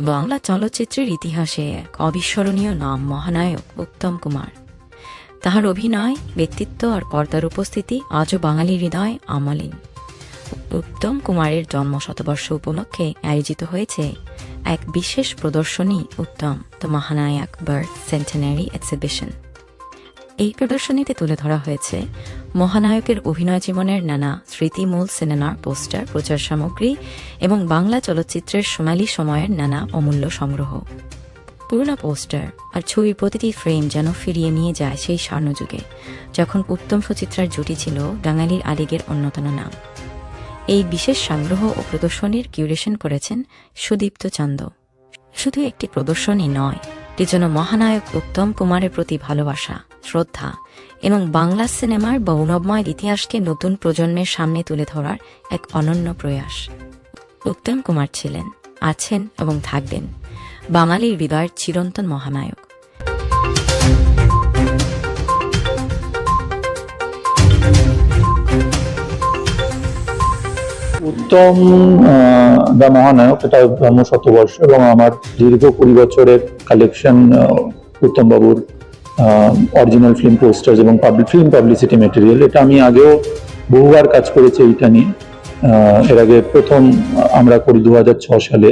বাংলা চলচ্চিত্রের ইতিহাসে এক অবিস্মরণীয় নাম মহানায়ক উত্তম কুমার। তাহার অভিনয়, ব্যক্তিত্ব আর পর্দার উপস্থিতি আজও বাঙালির হৃদয় আমলিন। উত্তম কুমারের জন্ম শতবর্ষ উপলক্ষে আয়োজিত হয়েছে এক বিশেষ প্রদর্শনী, উত্তম দ্য মহানায়ক বার্থ সেন্টেনারি এক্সিবিশন। এই প্রদর্শনীতে তুলে ধরা হয়েছে মহানায়কের অভিনয় জীবনের নানা স্মৃতিমূল সিনেমার পোস্টার, প্রচার সামগ্রী এবং বাংলা চলচ্চিত্রের সোনালী সময়ের নানা অমূল্য সংগ্রহ। পুরোনো পোস্টার আর ছবির প্রতিটি ফ্রেম যেন ফিরিয়ে নিয়ে যায় সেই স্বর্ণযুগে, যখন উত্তম সুচিত্রার জুটি ছিল বাঙালির আবেগের অন্যতম নাম। এই বিশেষ সংগ্রহ ও প্রদর্শনীর কিউরেশন করেছেন সুদীপ্ত চন্দ। শুধু একটি প্রদর্শনী নয়, এটি যেন মহানায়ক উত্তম কুমারের প্রতি ভালোবাসা, শ্রদ্ধা এবং বাংলা সিনেমার গৌরবময় ইতিহাসকে নতুন প্রজন্মের সামনে তুলে ধরার এক অনন্য প্রয়াস। উত্তম কুমার ছিলেন, আছেন এবং থাকবেন বাঙালির হৃদয়ের চিরন্তন মহানায়ক। উত্তম দা মহানায়ক, এটা জন্ম শতবর্ষ এবং আমার দীর্ঘ 20 বছরের কালেকশন উত্তম বাবুর অরিজিনাল ফিল্ম পোস্টার্স এবং ফিল্ম পাবলিসিটি মেটেরিয়াল। এটা আমি আগেও বহুবার কাজ করেছি এইটা নিয়ে। এর আগে প্রথম আমরা করি 2006 সালে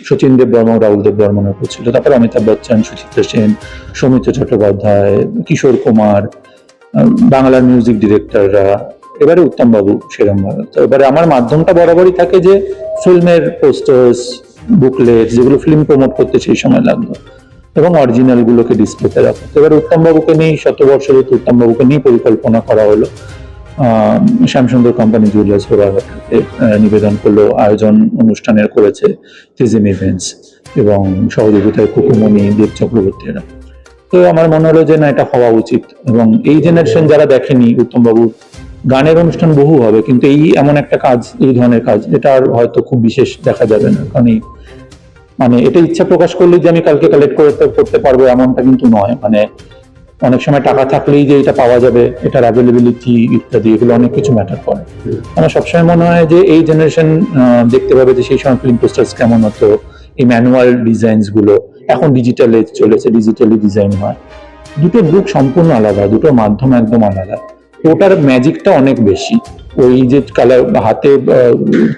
শচীন দেব বর্মন, রাহুল দেব বর্মনের উপর ছিল। তারপর অমিতাভ বচ্চন, সুচিত্রা সেন, সৌমিত্র চট্টোপাধ্যায়, কিশোর কুমার, বাংলার মিউজিক ডিরেক্টররা, এবারে উত্তম বাবু সেরকম ভাবে। তো এবারে আমার মাধ্যমটা বরাবরই থাকে যে ফিল্মের পোস্টার্স, বুকলেট, যেগুলো ফিল্ম প্রমোট করতে সেই সময় লাগতো, এবং অরিজিনাল গুলোকে ডিসপ্লেতে রাখতো। এবারে উত্তম বাবুকে নিয়ে শতবর্ষের উত্তম বাবুকে নিয়ে পরিকল্পনা করা হলো। শ্যামসুন্দর কোম্পানি জুয়েলার্স ঘোড়াঘাটে নিবেদন করলো, আয়োজন অনুষ্ঠানের করেছে থিজিম ইভেন্টস এবং সহযোগিতায় কুকুমণি, দেব চক্রবর্তীরা। তো আমার মনে হলো যে না, এটা হওয়া উচিত। এবং এই জেনারেশন যারা দেখেনি উত্তম বাবুর গানের অনুষ্ঠান বহু হবে, কিন্তু এই এমন একটা কাজ, এই ধরনের কাজ, এটা আর হয়তো খুব বিশেষ দেখা যাবে না। কারণ মানে এটা ইচ্ছা প্রকাশ করলে যে আমি কালকে কালেক্ট করতে পারবো এমনটা কিন্তু নয়। মানে অনেক সময় টাকা থাকলেই যে এটা পাওয়া যাবে, এটার অ্যাভেলেবিলিটি ইত্যাদি, এগুলো অনেক কিছু ম্যাটার করে। আমার সবসময় মনে হয় যে এই জেনারেশন দেখতে পাবে যে সেই সময় ফিল্ম পোস্টার্স কেমন হতো, এই ম্যানুয়াল ডিজাইনস গুলো এখন ডিজিটালে চলেছে, ডিজিটালি ডিজাইন হয়। দুটো গ্রুপ সম্পূর্ণ আলাদা, দুটো মাধ্যম একদম আলাদা। ওটার ম্যাজিকটা অনেক বেশি। ওই যে কালার হাতে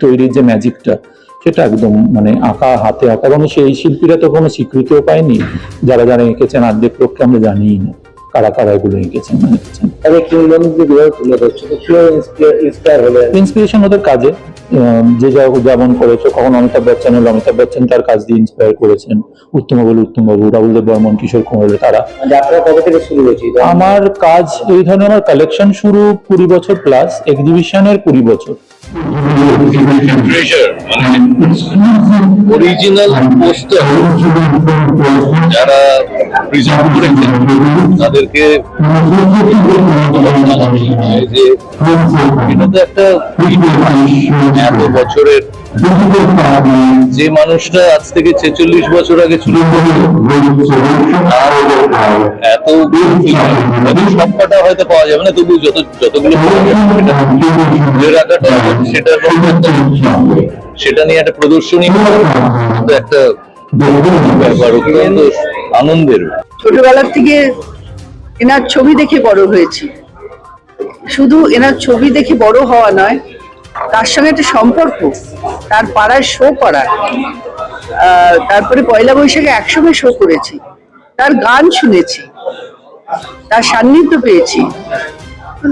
তৈরির যে ম্যাজিকটা, সেটা একদম মানে হাতে আঁকা, এবং সেই শিল্পীরা তো কোনো স্বীকৃতিও পায়নি। যারা যারা এঁকেছেন অর্ধেক লোককে আমরা জানিই না কারা কারা এগুলো এঁকেছেন। ইন্সপিরেশন ওদের কাজে, যে যেমন করেছে। কখন অমিতাভ বচ্চন হলো, অমিতাভ বচ্চন তার কাজ দিয়ে ইন্সপায়ার করেছেন। উত্তম বাবু, রাহুল দেব বর্মন, কিশোর কুমার, তারা। কবে থেকে শুরু হয়েছে আমার কাজ? এই ধরনের আমার কালেকশন শুরু 20 বছর প্লাস, এক্সিবিশনের 20 বছর। অরিজিনাল পোস্টার যারা প্রেজেন্ট করেছেন তাদেরকে যে এটা তো একটা এত বছরের, যে মানুষটা আজ থেকে 46 বছর আগে শুরু করতো, এত সবকটা হয়তো পাওয়া যাবে না, তবু যতগুলো রাখাটা, সেটা নিয়ে একটা প্রদর্শনী একটা ব্যাপার, অত্যন্ত আনন্দের। ছোটবেলার থেকে এনার ছবি দেখে বড় হয়েছি। শুধু এনার ছবি দেখে বড় হওয়া নয়, তার সঙ্গে একটা সম্পর্ক, তার পাড়ায় শো করা, তারপরে পয়লা বৈশাখে একসঙ্গে শো করেছি, তার গান শুনেছি, তার সান্নিধ্য পেয়েছি।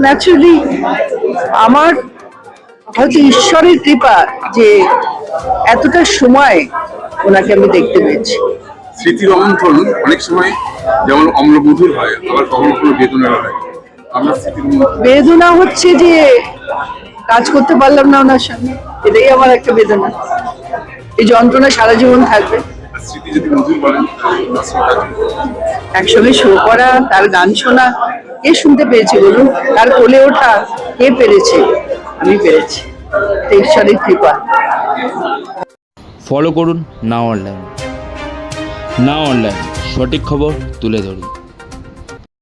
ন্যাচুরালি আমার হয়তো ঈশ্বরের কৃপা যে এতটা সময় ওনাকে আমি দেখতে পেয়েছি। স্মৃতি রোমন্থন অনেক সময় যেমন অম্লমধুর হয়, আবার কখনো কখনো বেদনা হয়। আমার বেদনা হচ্ছে যে কাজ করতে পারলাম না ওনার সঙ্গে, এটাই আমার একটা বেদনা। এই যন্ত্রণা সারা জীবন থাকবে। স্মৃতি যদি মধুর বলেন, একসঙ্গে শো করা, তার গান শোনা, কে শুনতে পেয়েছে বলুন? তার কোলে ওঠা কে পেরেছে? আমি পেরেছি, ঈশ্বরের কৃপা। ফলো করুন নাও অনলাইন। নাও অনলাইন, সঠিক খবর তুলে ধরুন।